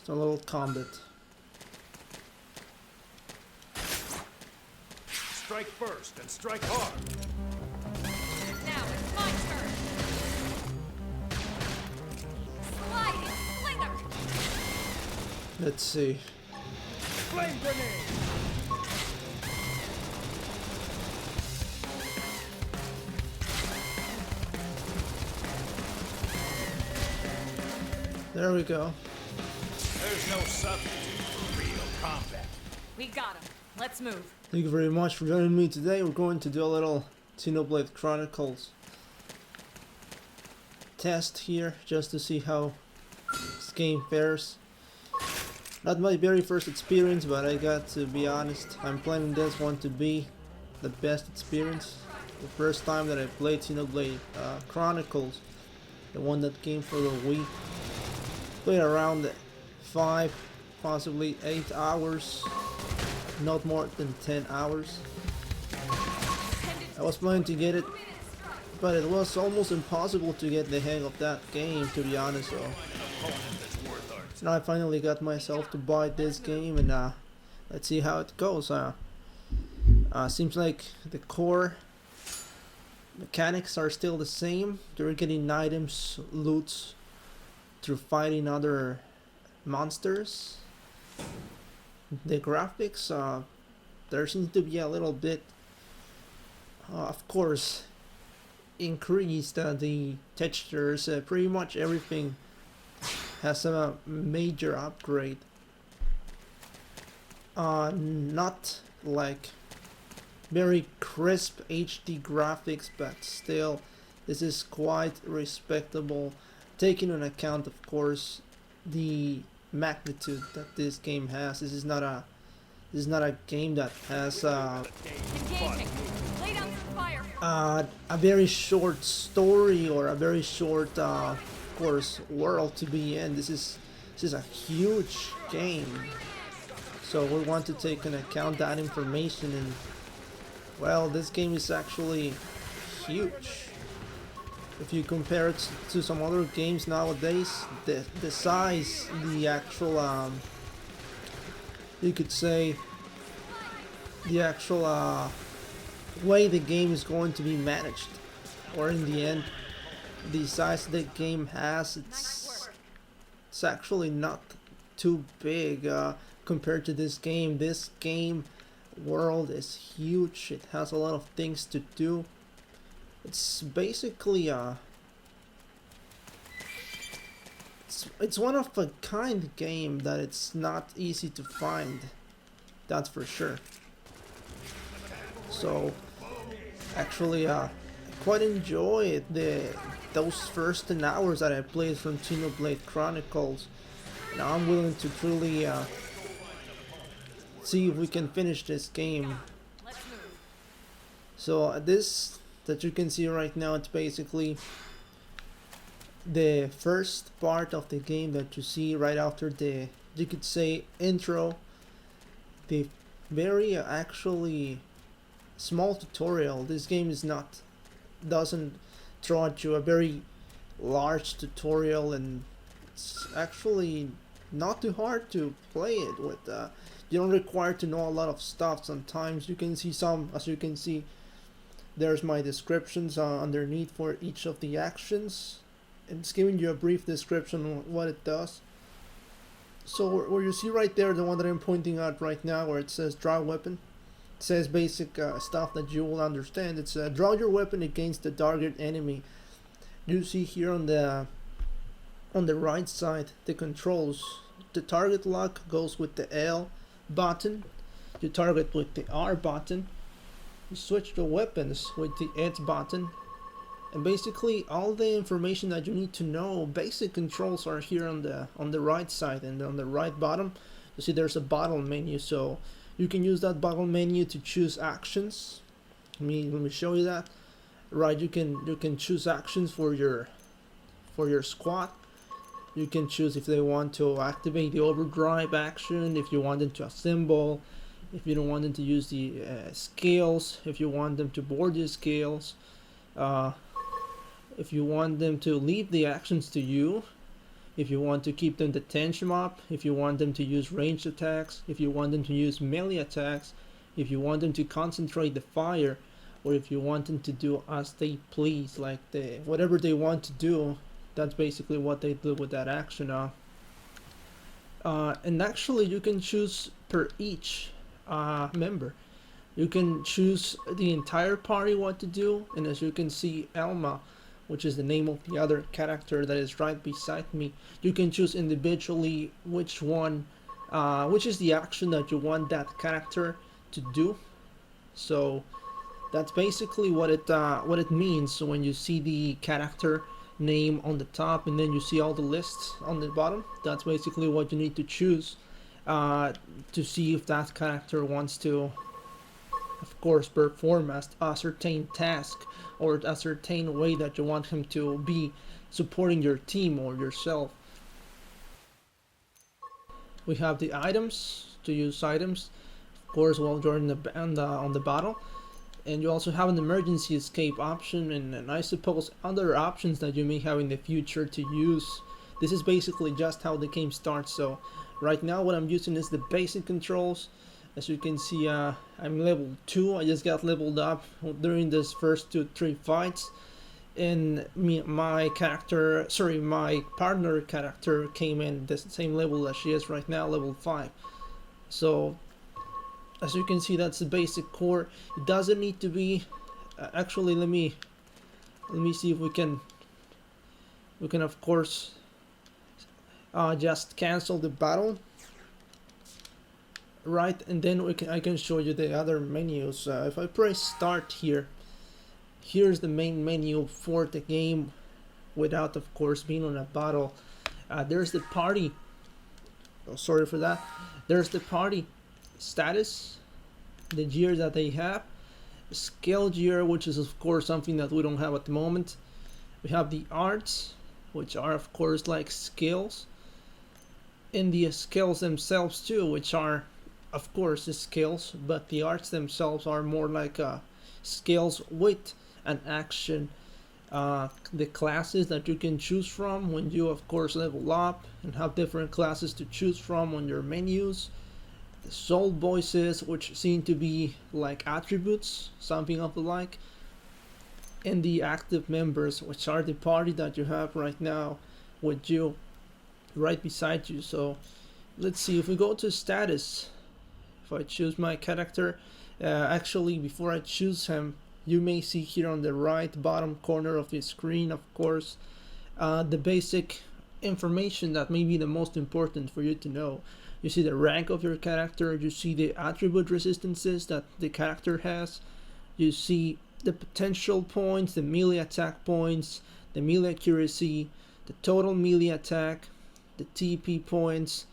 a little combat. Strike first and strike hard. Now it's my turn. Sliding slinger. Let's see. Flame grenade. There we go. There's no substitute for real combat. We got him. Let's move. Thank you very much for joining me today. We're going to do a little Xenoblade Chronicles test here just to see how this game fares. Not my very first experience, but I got to be honest, I'm planning this one to be the best experience. The first time that I played Xenoblade Chronicles, the one that came for the Wii. Played around 5, possibly 8 hours, not more than 10 hours. I was planning to get it, but it was almost impossible to get the hang of that game, to be honest. So now I finally got myself to buy this game, and let's see how it goes. Seems like the core mechanics are still the same. You're getting items, loots, through fighting other monsters. The graphics, there seems to be a little bit, of course, increased. The textures, pretty much everything has a major upgrade. Not like very crisp HD graphics, but still this is quite respectable, taking into account, of course, the magnitude that this game has. This is not a game that has Engaging. Lay down some fire. a very short story or a very short, of course, world to be in. This is a huge game, so we want to take into account that information. And well, this game is actually huge. If you compare it to some other games nowadays, the size, the actual, you could say, the actual way the game is going to be managed, or in the end, the size the game has, it's actually not too big compared to this game. This game world is huge. It has a lot of things to do. It's basically it's one of a kind game that it's not easy to find, that's for sure. So actually I quite enjoyed those first 10 hours that I played from Xenoblade Chronicles. Now I'm willing to truly see if we can finish this game. Let's move. So this that you can see right now, it's basically the first part of the game that you see right after the, you could say, intro. The very actually small tutorial. This game is not, doesn't throw at you a very large tutorial, and it's actually not too hard to play it with. You don't require to know a lot of stuff. Sometimes you can see some, as you can see, there's my descriptions underneath for each of the actions. It's giving you a brief description on what it does. So where you see right there, the one that I'm pointing out right now, where it says draw weapon, it says basic stuff that you will understand. It's draw your weapon against the target enemy. You see here on the right side the controls. The target lock goes with the L button. You target with the R button. You switch the weapons with the X button, and basically all the information that you need to know, basic controls, are here on the right side. And on the right bottom you see there's a battle menu, so you can use that battle menu to choose actions. Let me show you that. Right, you can choose actions for your squad. You can choose if they want to activate the overdrive action, if you want them to assemble, if you don't want them to use the scales, if you want them to board the scales, if you want them to leave the actions to you, if you want to keep them detention mob, if you want them to use ranged attacks, if you want them to use melee attacks, if you want them to concentrate the fire, or if you want them to do as they please, like whatever they want to do. That's basically what they do with that action. And actually you can choose per each member. You can choose the entire party what to do, and as you can see, Elma, which is the name of the other character that is right beside me, you can choose individually which one, which is the action that you want that character to do. So that's basically what it means. So when you see the character name on the top and then you see all the lists on the bottom, that's basically what you need to choose to see if that character wants to, of course, perform a certain task or a certain way that you want him to be supporting your team or yourself. We have the items, to use items, of course, while during on the battle. And you also have an emergency escape option, and I suppose other options that you may have in the future to use. This is basically just how the game starts. So right now what I'm using is the basic controls. As you can see, I'm level 2. I just got leveled up during this first 2-3 fights, and my partner character came in the same level as she is right now, level 5. So as you can see, that's the basic core. It doesn't need to be. Actually, let me see if we can of course just cancel the battle, right? And then I can show you the other menus. If I press start here, here's the main menu for the game, without of course being on a battle. There's the party. Oh, sorry for that. There's the party status, the gear that they have, skill gear, which is of course something that we don't have at the moment. We have the arts, which are of course like skills, and the skills themselves too, which are of course the skills, but the arts themselves are more like skills with an action. The classes that you can choose from when you of course level up and have different classes to choose from on your menus. The soul voices, which seem to be like attributes, something of the like, and the active members, which are the party that you have right now with you right beside you. So let's see, if we go to status, if I choose my character, actually before I choose him, you may see here on the right bottom corner of the screen, of course, the basic information that may be the most important for you to know. You see the rank of your character, you see the attribute resistances that the character has, you see the potential points, the melee attack points, the melee accuracy, the total melee attack, the TP points,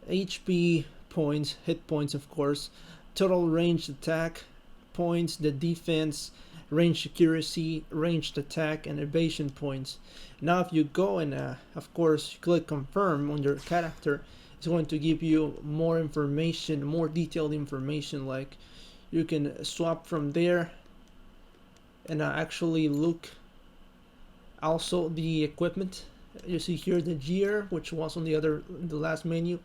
HP points, hit points of course, total ranged attack points, the defense, ranged accuracy, ranged attack, and evasion points. Now if you go and of course click confirm on your character, it's going to give you more information, more detailed information. Like you can swap from there and actually look also the equipment. You see here the gear, which was on the last menu.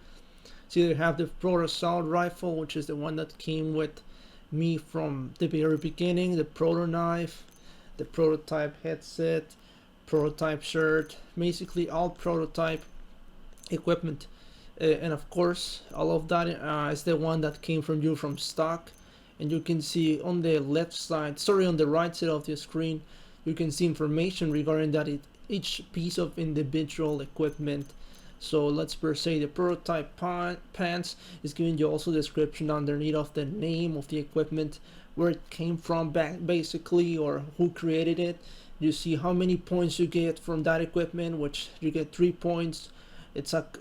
So you have the proto assault rifle, which is the one that came with me from the very beginning, the proto knife, the prototype headset, prototype shirt, basically all prototype equipment. And of course all of that is the one that came from you from stock. And you can see on the left side, sorry, on the right side of the screen, you can see information regarding that each piece of individual equipment. So let's per se, the prototype pants is giving you also description underneath of the name of the equipment, where it came from basically, or who created it. You see how many points you get from that equipment, which you get 3 points.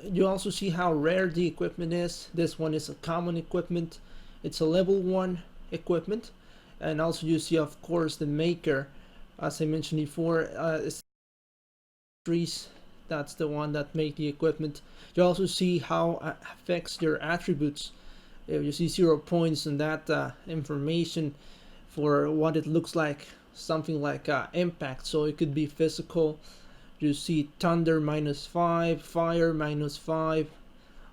You also see how rare the equipment is. This one is a common equipment. It's a level 1 equipment. And also you see of course the maker, as I mentioned before, that's the one that make the equipment. You also see how it affects your attributes. You see 0 points in that information for what it looks like, something like impact. So it could be physical, You see thunder -5, fire -5,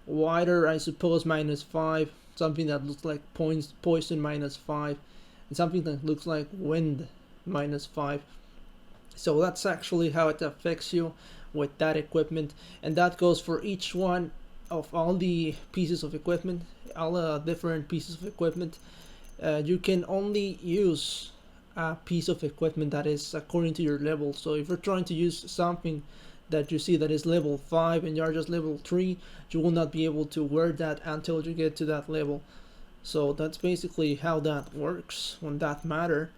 water I suppose -5, something that looks like poison -5, and something that looks like wind -5. So that's actually how it affects you with that equipment, and that goes for each one of all the pieces of equipment, all the different pieces of equipment. You can only use a piece of equipment that is according to your level. So if you're trying to use something that you see that is level 5 and you're just level 3, you will not be able to wear that until you get to that level. So that's basically how that works on that matter.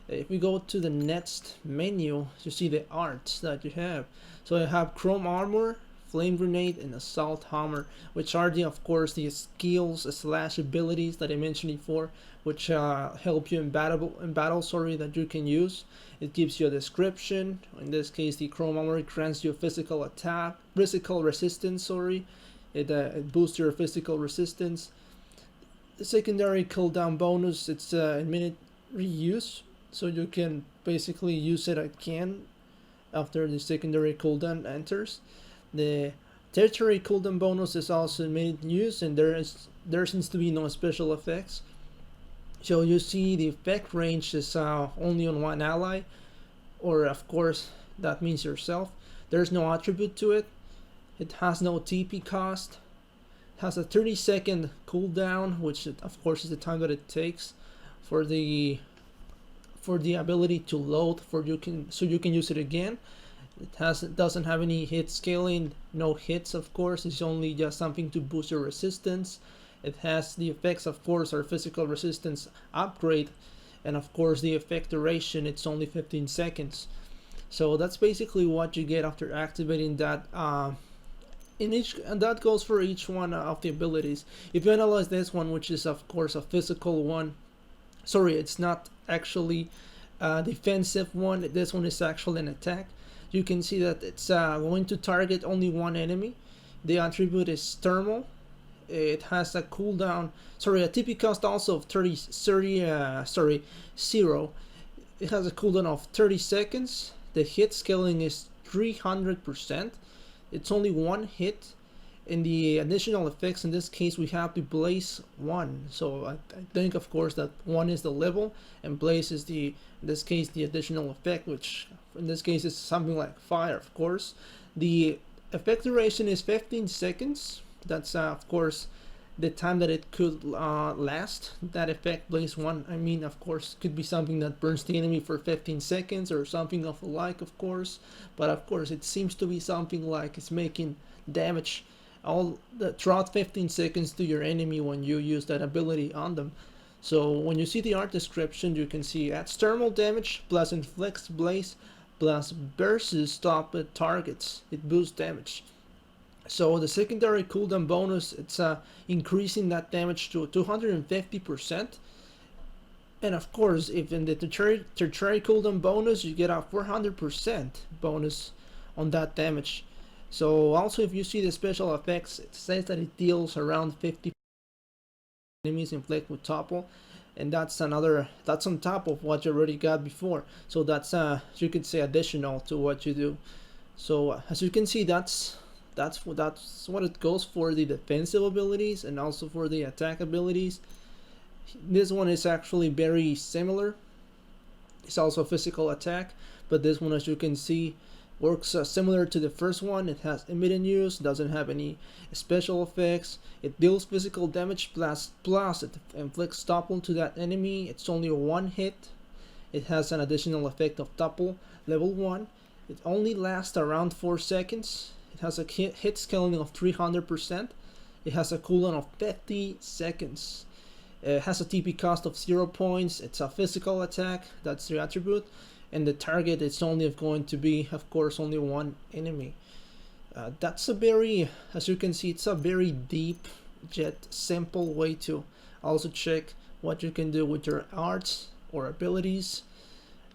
If we go to the next menu, you see the arts that you have. So I have chrome armor, flame grenade, and assault hammer, which are the, of course, the skills / abilities that I mentioned before, which help you in battle, sorry, that you can use. It gives you a description. In this case, the chrome armor grants you a physical resistance, sorry. It boosts your physical resistance. The secondary cooldown bonus, it's a minute reuse, so you can basically use it again after the secondary cooldown enters. The tertiary cooldown bonus is also in minute use, and there seems to be no special effects. So you see the effect range is only on one ally, or of course that means yourself. There's no attribute to it. It has no TP cost. It has a 30-second cooldown, which of course is the time that it takes for the ability to load so you can use it again. It doesn't have any hit scaling, no hits of course. It's only just something to boost your resistance. It has the effects, of course, are physical resistance upgrade, and of course the effect duration, it's only 15 seconds. So that's basically what you get after activating that. And that goes for each one of the abilities. If you analyze this one, which is of course a physical one, sorry, it's not actually a defensive one. This one is actually an attack. You can see that it's going to target only one enemy. The attribute is thermal. It has a cooldown, a TP cost also of 0. It has a cooldown of 30 seconds. The hit scaling is 300%. It's only one hit. In the additional effects, in this case, we have the Blaze 1. So I think, of course, that 1 is the level, and Blaze is in this case, the additional effect, which in this case is something like fire, of course. The effect duration is 15 seconds. That's, of course, the time that it could last. That effect, Blaze 1, I mean, of course, could be something that burns the enemy for 15 seconds or something of the like, of course. But, of course, it seems to be something like it's making damage throughout 15 seconds to your enemy when you use that ability on them. So when you see the art description, you can see adds thermal damage plus inflicts blaze plus bursts stop at targets. It boosts damage. So the secondary cooldown bonus, it's increasing that damage to 250%. And of course, if in the tertiary cooldown bonus, you get a 400% bonus on that damage. So also, if you see the special effects, it says that it deals around 50 enemies inflict with topple, and that's on top of what you already got before. So that's you could say additional to what you do. So as you can see, that's what it goes for the defensive abilities and also for the attack abilities. This one is actually very similar. It's also a physical attack, but this one, as you can see, works similar to the first one. It has immediate use, doesn't have any special effects. It deals physical damage plus it inflicts topple to that enemy. It's only one hit. It has an additional effect of topple level 1. It only lasts around 4 seconds. It has a hit scaling of 300%. It has a cooldown of 50 seconds. It has a TP cost of 0 points. It's a physical attack. That's the attribute. And the target is only going to be, of course, only one enemy. That's a very, as you can see, it's a very deep yet simple way to also check what you can do with your arts or abilities.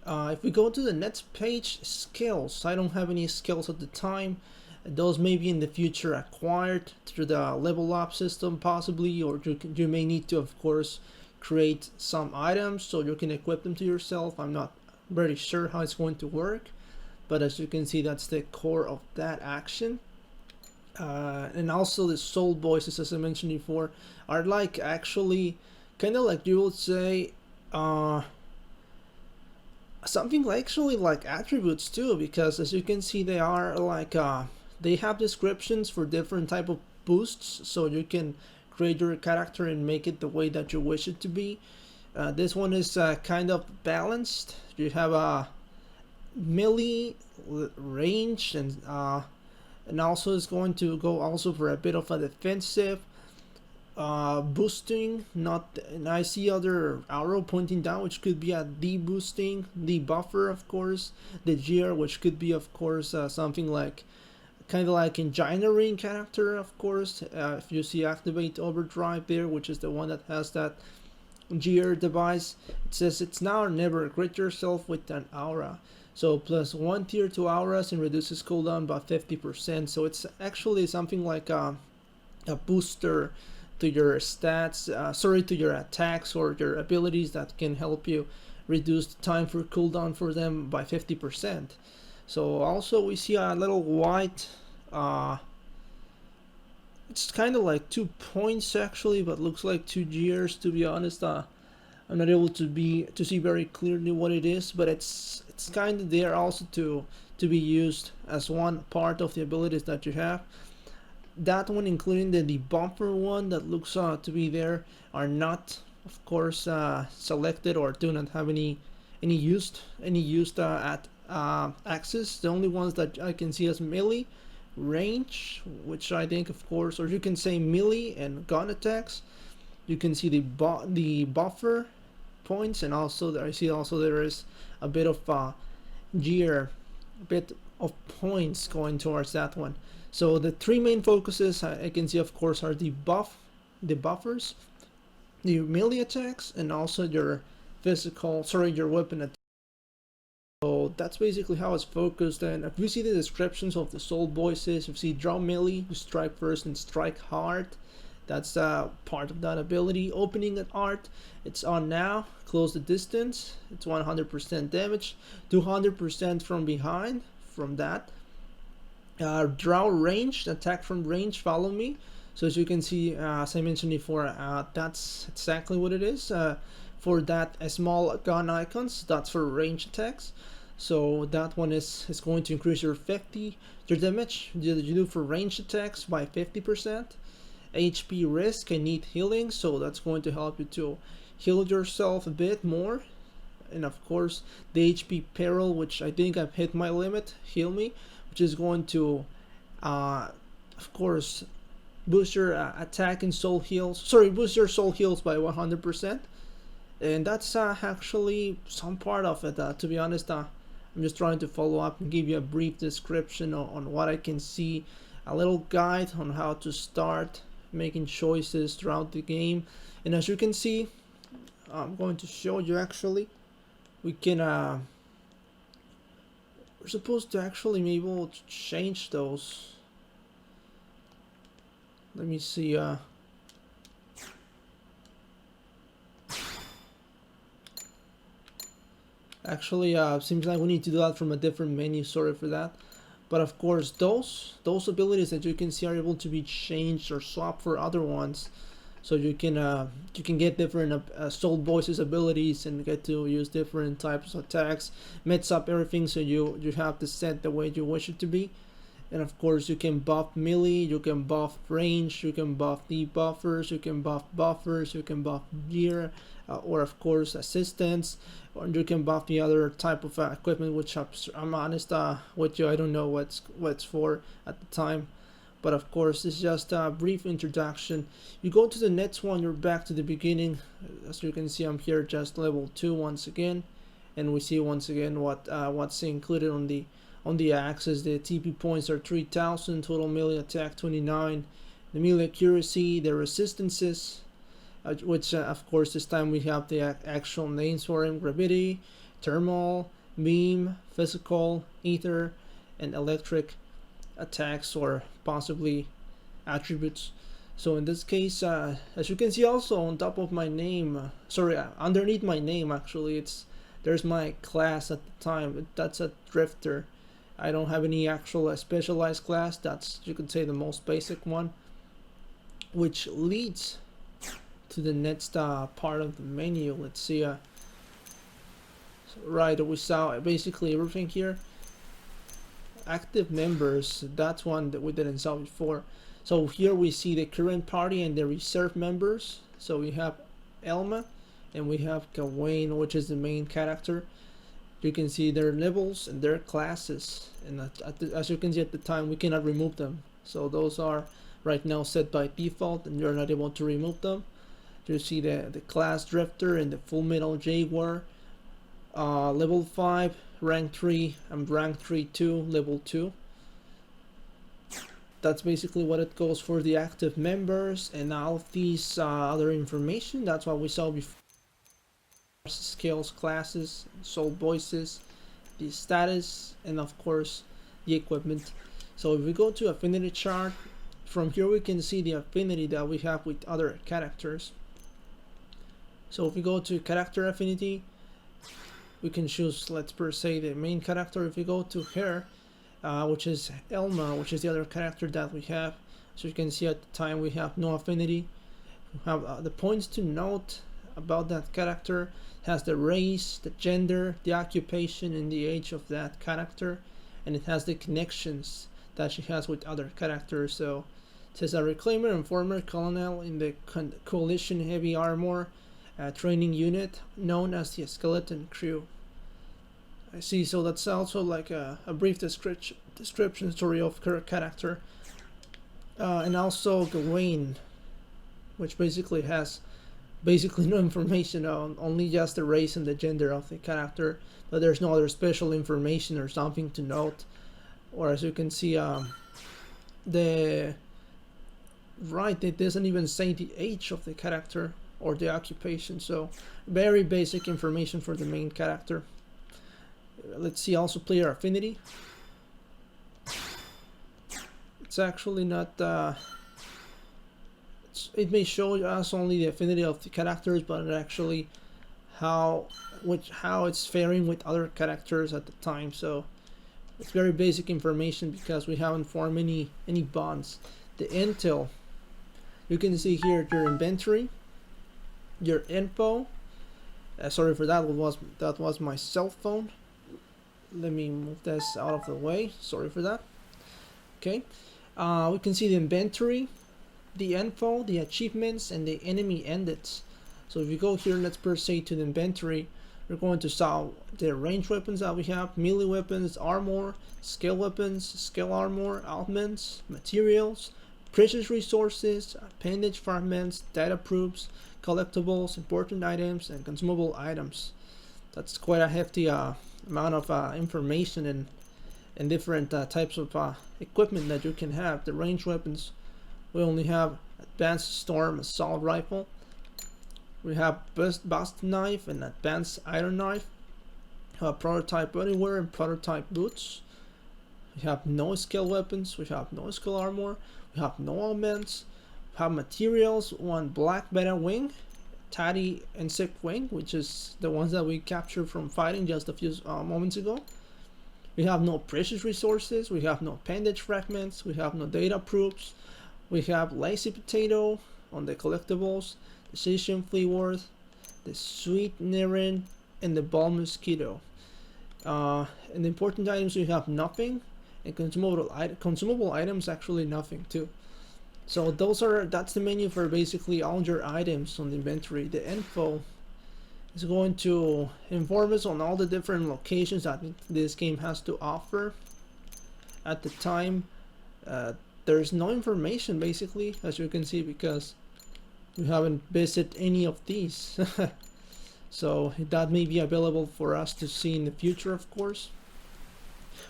If we go to the next page, skills. I don't have any skills at the time. Those may be in the future acquired through the level up system possibly, or you may need to, of course, create some items so you can equip them to yourself. I'm not very sure how it's going to work, but as you can see, that's the core of that action. And also the soul voices, as I mentioned before, are like actually kind of like you would say something like actually like attributes too, because as you can see, they are like they have descriptions for different type of boosts, so you can create your character and make it the way that you wish it to be. This one is kind of balanced. You have a melee range, and also is going to go also for a bit of a defensive boosting. Not, and I see other arrow pointing down, which could be a de-boosting, de-buffer, of course. The gear, which could be, of course, something like kind of like engineering character, of course. If you see activate overdrive there, which is the one that has that gear device, it says it's now or never. Greet yourself with an aura. So plus 1 tier 2 auras and reduces cooldown by 50%. So it's actually something like a booster to your stats, to your attacks or your abilities that can help you reduce the time for cooldown for them by 50%. So also we see a little white, it's kind of like 2 points actually, but looks like 2 gears, to be honest. I'm not able to see very clearly what it is, but it's kind of there also to be used as one part of the abilities that you have. That one, including the bumper one that looks to be there, are not, of course, selected or do not have any used at axis. The only ones that I can see as melee, range, which I think, of course, or you can say melee and gun attacks. You can see the buffer points, and also I see also there is a bit of gear, a bit of points going towards that one. So the 3 main focuses I can see, of course, are the buffers, the melee attacks, and also your your weapon attack. So that's basically how it's focused. And if you see the descriptions of the soul voices, you see draw melee, you strike first and strike hard. That's part of that ability. Opening an art, it's on now. Close the distance, it's 100% damage. 200% from behind, from that. Draw range, attack from range, follow me. So as you can see, as I mentioned before, that's exactly what it is. For that small gun icons, that's for range attacks. So that one is going to increase your damage you do for range attacks by 50%. HP risk, I need healing, so that's going to help you to heal yourself a bit more. And of course the HP peril, which I think I've hit my limit, heal me, which is going to of course boost your attack and soul heals, boost your soul heals by 100%. And that's actually some part of it. To be honest, I'm just trying to follow up and give you a brief description on what I can see, a little guide on how to start making choices throughout the game. And as you can see, I'm going to show you actually, we can we're supposed to actually be able to change those. Let me see. Actually, seems like we need to do that from a different menu. Sorry for that. But of course, those abilities that you can see are able to be changed or swapped for other ones. So you can get different soul voices abilities and get to use different types of attacks, mix up everything, so you have to set the way you wish it to be. And of course, you can buff melee, you can buff range, you can buff debuffers, you can buff buffers, you can buff gear, or of course assistance, or you can buff the other type of equipment, which I'm honest with you, I don't know what's for at the time. But of course, it's just a brief introduction. You go to the next one, you're back to the beginning. As you can see, I'm here just level 2 once again, and we see once again what's included on the axis. The TP points are 3000, total melee attack 29, the melee accuracy, the resistances, which of course this time we have the actual names for him: gravity, thermal, beam, physical, ether, and electric attacks or possibly attributes. So in this case, as you can see also on top of my name, underneath my name actually, there's my class at the time. That's a drifter. I don't have any actual specialized class. That's, you could say, the most basic one, which leads to the next part of the menu. Let's see. Right, we saw basically everything here. Active members, that's one that we didn't saw before. So here we see the current party and the reserve members. So we have Elma and we have Gawain, which is the main character. You can see their levels and their classes, and as you can see at the time, we cannot remove them. So those are right now set by default and you're not able to remove them. You see the class Drifter and the Full Metal Jaguar, level 5, rank 3, and rank 3 2, level 2. That's basically what it goes for the active members, and all of these other information, that's what we saw before. Skills, classes, soul voices, the status, and of course the equipment. So if we go to affinity chart, from here we can see the affinity that we have with other characters. So if we go to character affinity, we can choose, let's per se, the main character. If we go to her, which is Elma, which is the other character that we have, so you can see at the time we have no affinity. We have the points to note about that character, has the race, the gender, the occupation, and the age of that character, and it has the connections that she has with other characters. So it says a reclaimer and former colonel in the coalition heavy armor training unit known as the Skeleton Crew. I see, so that's also like a brief description story of her character. And also Gawain, which basically has no information on, only just the race and the gender of the character, but there's no other special information or something to note. Or as you can see, it doesn't even say the age of the character or the occupation, so very basic information for the main character. Let's see also player affinity. It's actually not it may show us only the affinity of the characters, but actually how it's faring with other characters at the time. So it's very basic information because we haven't formed any bonds. The intel, you can see here your inventory, your info. Sorry for that. That was my cell phone. Let me move this out of the way. Sorry for that. Okay. We can see the inventory, the info, the achievements, and the enemy endeds. So if you go here, let's per se to the inventory, we're going to saw the range weapons that we have, melee weapons, armor, skill weapons, skill armor, augments, materials, precious resources, appendage fragments, data proofs, collectibles, important items, and consumable items. That's quite a hefty amount of information and different types of equipment that you can have. The range weapons, we only have advanced storm assault rifle, we have bust knife and advanced iron knife, prototype bodywear and prototype boots. We have no skill weapons, we have no skill armor, we have no augments, we have materials, one black beta wing, tatty insect wing, which is the ones that we captured from fighting just a few moments ago. We have no precious resources, we have no appendage fragments, we have no data proofs, we have lazy potato on the collectibles, the Station Fleaworth, the sweet Nirin, and the ball mosquito. And the important items, we have nothing, and consumable items actually nothing too. So that's the menu for basically all your items on the inventory. The info is going to inform us on all the different locations that this game has to offer. At the time, there's no information basically, as you can see, because we haven't visited any of these. So that may be available for us to see in the future, of course.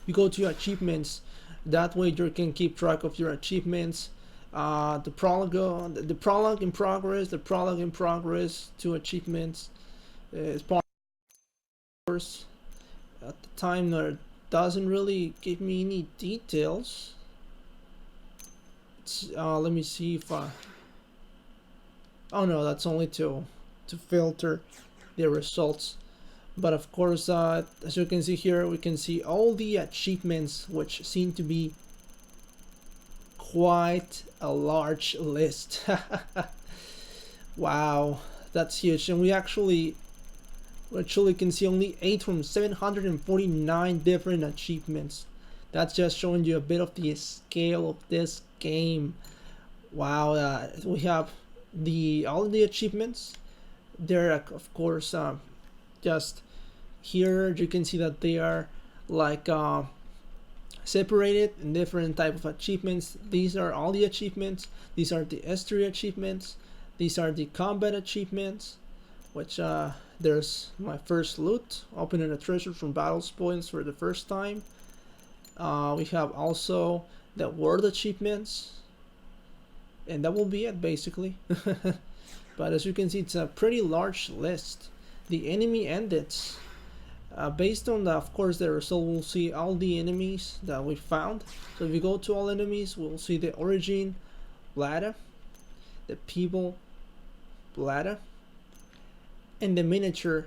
We go to achievements. That way you can keep track of your achievements. The prologue in progress, 2 achievements. Is part of course. At the time, there doesn't really give me any details. Let me see if oh no, that's only to filter the results. But of course, as you can see here, we can see all the achievements, which seem to be quite a large list. Wow, that's huge. And we actually can see only 8 from 749 different achievements. That's just showing you a bit of the scale of this game. Wow, we have all the achievements. They're of course just here. You can see that they are like separated in different type of achievements. These are all the achievements. These are the history achievements. These are the combat achievements, which there's my first loot, opening a treasure from battle spoils for the first time. We have also the world achievements, and that will be it basically. But as you can see, it's a pretty large list. The enemy endings, based on the, of course, the result, we'll see all the enemies that we found. So if you go to all enemies, we'll see the origin bladder, the people bladder, and the miniature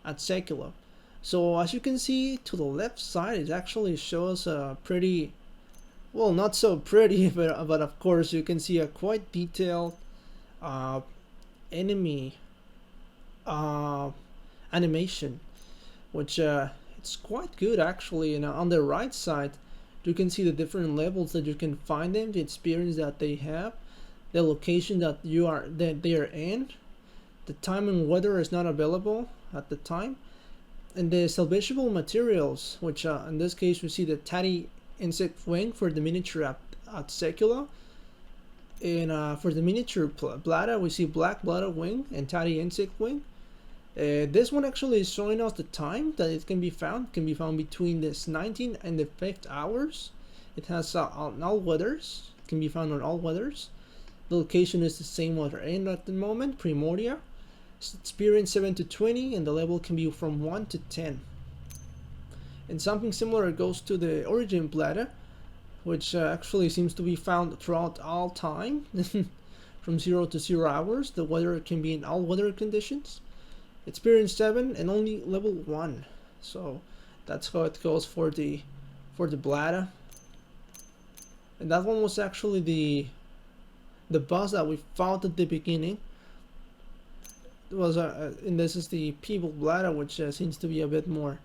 at Secular. So as you can see to the left side, it actually shows a pretty, well, not so pretty, but of course you can see a quite detailed enemy animation, which it's quite good actually. And on the right side, you can see the different levels that you can find them, the experience that they have, the location that they are in. The time and weather is not available at the time, and the salvageable materials, which in this case we see the tatty insect wing for the miniature at Secula, and for the miniature bladder we see black bladder wing and tatty insect wing. This one actually is showing us the time that it can be found. It can be found between this 19 and the 5th hours. It has on all weathers. It can be found on all weathers. The location is the same weather in at the moment, Primordia. Experience 7 to 20, and the level can be from 1 to 10. And something similar goes to the origin bladder, which actually seems to be found throughout all time, from 0 to 0 hours. The weather can be in all weather conditions. Experience 7 and only level 1. So that's how it goes for the bladder. And that one was actually the boss that we fought at the beginning. It was and this is the people bladder, which seems to be a bit more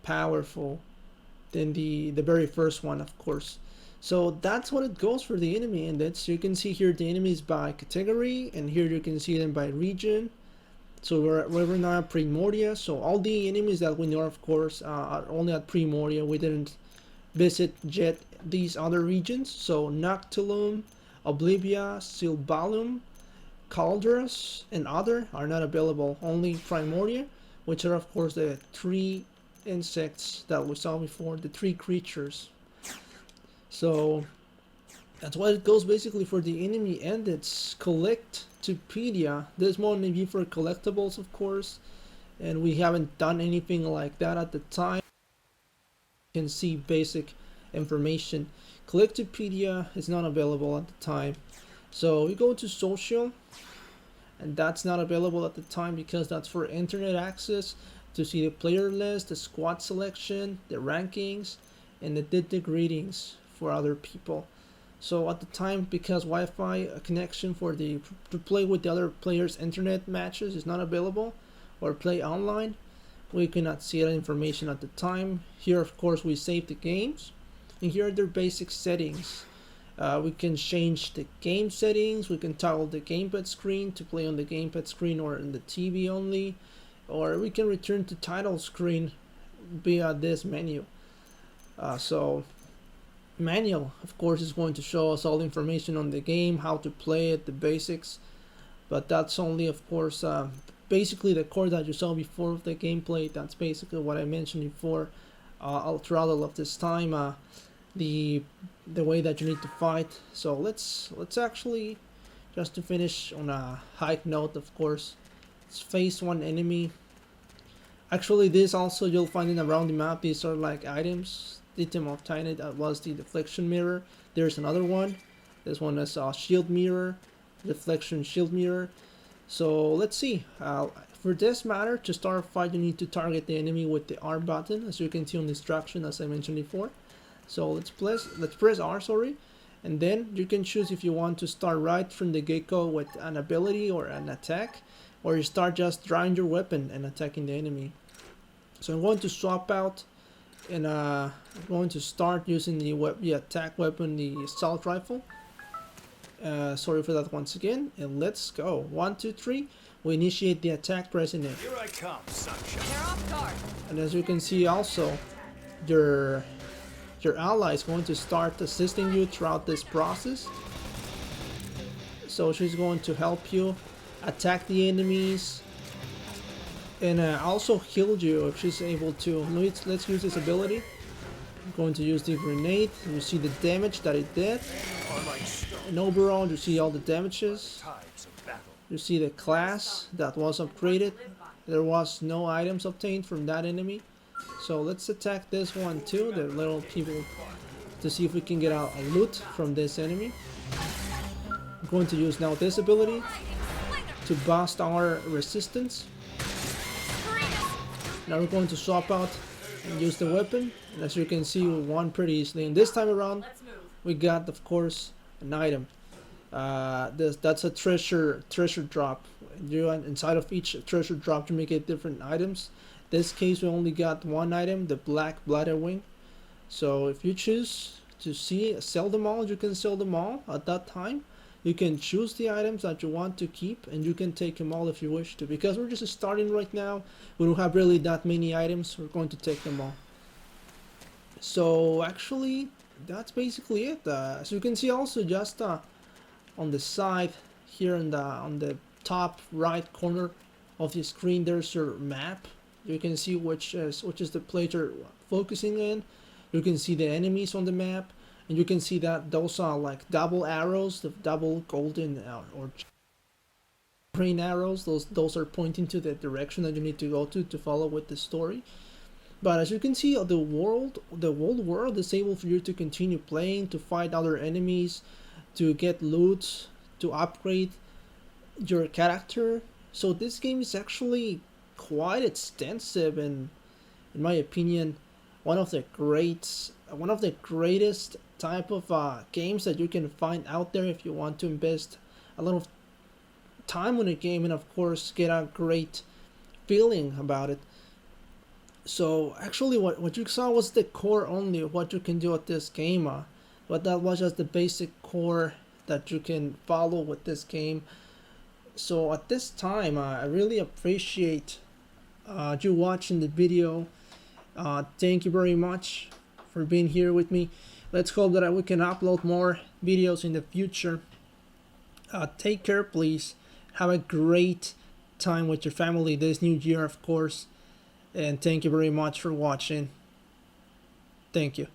powerful than the very first one, of course. So that's what it goes for the enemy index. You can see here the enemies by category, and here you can see them by region. So we're now at Primordia. So all the enemies that we know, of course, are only at Primordia. We didn't visit yet these other regions. So Noctilum, Oblivia, Silbalum, Calderas, and other are not available. Only Primordia, which are of course the 3 insects that we saw before, the 3 creatures. So that's what it goes basically for the enemy, and it's Collectopedia. This one may be for collectibles, of course, and we haven't done anything like that at the time. You can see basic information. Collectopedia is not available at the time. So we go to social, and that's not available at the time because that's for internet access to see the player list, the squad selection, the rankings, and the greetings for other people. So at the time, because Wi-Fi connection for to play with the other players' internet matches is not available, or play online, we cannot see that information at the time. Here, of course, we save the games, and here are their basic settings. We can change the game settings. We can toggle the gamepad screen to play on the gamepad screen or in the TV only, or we can return to title screen via this menu. So manual, of course, is going to show us all the information on the game, how to play it, the basics, but that's only, of course, basically the core that you saw before of the gameplay. That's basically what I mentioned before. Throughout all of this time, the way that you need to fight. So let's actually, just to finish on a high note, of course, let's face one enemy. Actually, this also you'll find in around the map. These are like items. Item of Tiny, that was the deflection mirror. There's another one. This one is a shield mirror, deflection shield mirror. So let's see. For this matter, to start a fight, you need to target the enemy with the R button, as you can see on distraction, as I mentioned before. So let's press R, sorry, and then you can choose if you want to start right from the get-go with an ability or an attack, or you start just drawing your weapon and attacking the enemy. So I'm going to swap out, and I'm going to start using the attack weapon, the assault rifle. Sorry for that once again, and let's go. 1, 2, 3. We initiate the attack, pressing it. Here I come, sunshine. They're off guard. And as you can see, also your ally is going to start assisting you throughout this process. So she's going to help you attack the enemies and also heal you if she's able to. Let's use this ability. I'm going to use the grenade. You see the damage that it did. And overall, you see all the damages. Tides of battle. You see the class that was upgraded. There was no items obtained from that enemy. So let's attack this one too, the little people, to see if we can get a loot from this enemy. I'm going to use now this ability to boost our resistance. Now we're going to swap out and use the weapon. And as you can see, we won pretty easily. And this time around, we got, of course, an item. That's a treasure drop. Inside of each treasure drop, you may get different items. This case, we only got one item, the black bladder wing. So if you choose to sell them all, you can sell them all at that time. You can choose the items that you want to keep, and you can take them all if you wish to. Because we're just starting right now, we don't have really that many items. We're going to take them all. So actually, that's basically it. As you can see, also just on the side here on the top right corner of the screen, there's your map. You can see which is the place you're focusing in. You can see the enemies on the map, and you can see that those are like double arrows, the double golden or green arrows. Those are pointing to the direction that you need to go to follow with the story. But as you can see, the whole world is able for you to continue playing, to fight other enemies, to get loot, to upgrade your character. So this game is actually quite extensive, and in my opinion, one of the greatest type of games that you can find out there if you want to invest a lot of time on a game and of course get a great feeling about it. So actually what you saw was the core only of what you can do with this game, but that was just the basic core that you can follow with this game. So at this time, I really appreciate you watching the video. Thank you very much for being here with me. Let's hope that we can upload more videos in the future. Take care, please. Have a great time with your family this new year, of course. And thank you very much for watching. Thank you.